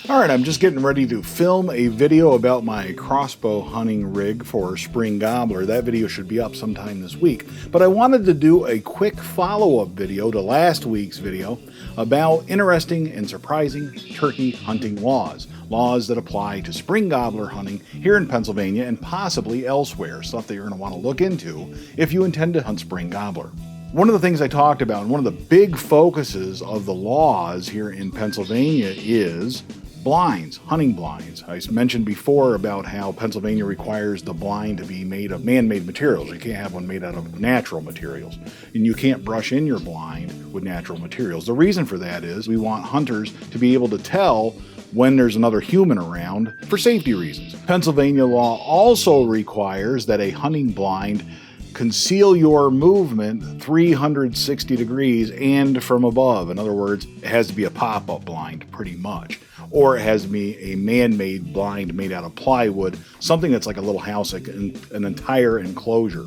Alright, I'm just getting ready to film a video about my crossbow hunting rig for spring gobbler. That video should be up sometime this week. But I wanted to do a quick follow-up video to last week's video about interesting and surprising turkey hunting laws. Laws that apply to spring gobbler hunting here in Pennsylvania and possibly elsewhere. Stuff that you're going to want to look into if you intend to hunt spring gobbler. One of the things I talked about, and one of the big focuses of the laws here in Pennsylvania is blinds, hunting blinds. I mentioned before about how Pennsylvania requires the blind to be made of man-made materials. You can't have one made out of natural materials. And you can't brush in your blind with natural materials. The reason for that is we want hunters to be able to tell when there's another human around for safety reasons. Pennsylvania law also requires that a hunting blind conceal your movement 360 degrees and from above. In other words, it has to be a pop-up blind pretty much. Or it has to be a man-made blind made out of plywood, something that's like a little house, like an entire enclosure.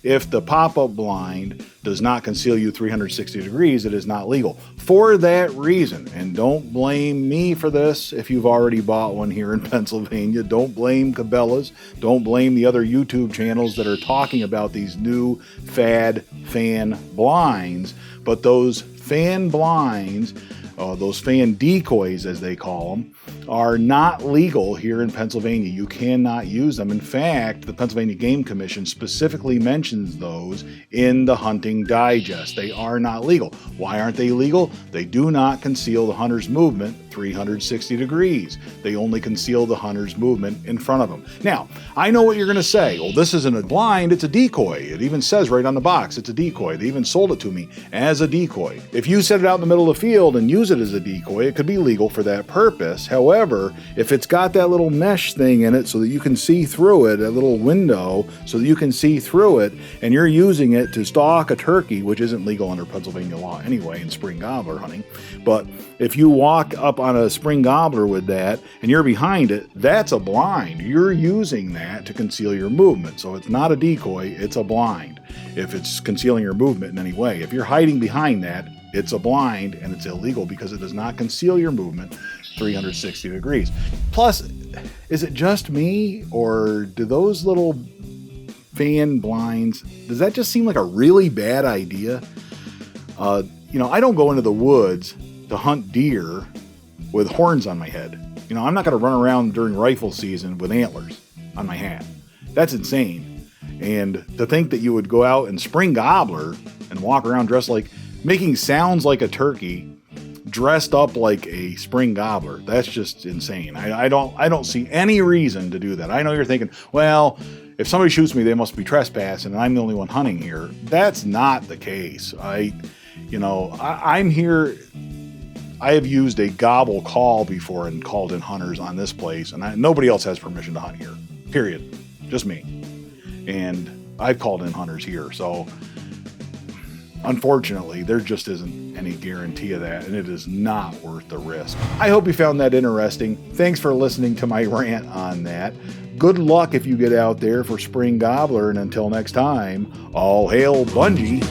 If the pop-up blind does not conceal you 360 degrees, it is not legal. For that reason, and don't blame me for this if you've already bought one here in Pennsylvania, don't blame Cabela's, don't blame the other YouTube channels that are talking about these new fad fan blinds, but those fan blinds, those fan decoys as they call them, are not legal here in Pennsylvania. You cannot use them. In fact, the Pennsylvania Game Commission specifically mentions those in the Hunting Digest. They are not legal. Why aren't they legal? They do not conceal the hunter's movement 360 degrees. They only conceal the hunter's movement in front of them. Now, I know what you're going to say. Well, this isn't a blind, it's a decoy. It even says right on the box, it's a decoy. They even sold it to me as a decoy. If you set it out in the middle of the field and use it as a decoy, it could be legal for that purpose. However, if it's got that little mesh thing in it so that you can see through it, a little window so that you can see through it, and you're using it to stalk a turkey, which isn't legal under Pennsylvania law anyway in spring gobbler hunting, but if you walk up on a spring gobbler with that and you're behind it, that's a blind. You're using that to conceal your movement. So it's not a decoy, it's a blind. If it's concealing your movement in any way. If you're hiding behind that, it's a blind and it's illegal because it does not conceal your movement 360 degrees. Plus, is it just me or do those little fan blinds, does that just seem like a really bad idea? I don't go into the woods to hunt deer with horns on my head. I'm not going to run around during rifle season with antlers on my hat. That's insane. And to think that you would go out and spring gobbler and walk around dressed like, making sounds like a turkey, dressed up like a spring gobbler, that's just insane. I don't see any reason to do that. I know you're thinking, well, if somebody shoots me, they must be trespassing and I'm the only one hunting here. That's not the case. I'm here. I have used a gobble call before and called in hunters on this place, and nobody else has permission to hunt here, period. Just me. And I've called in hunters here, so unfortunately, there just isn't any guarantee of that, and it is not worth the risk. I hope you found that interesting. Thanks for listening to my rant on that. Good luck if you get out there for spring gobbler, and until next time, all hail Bunjie.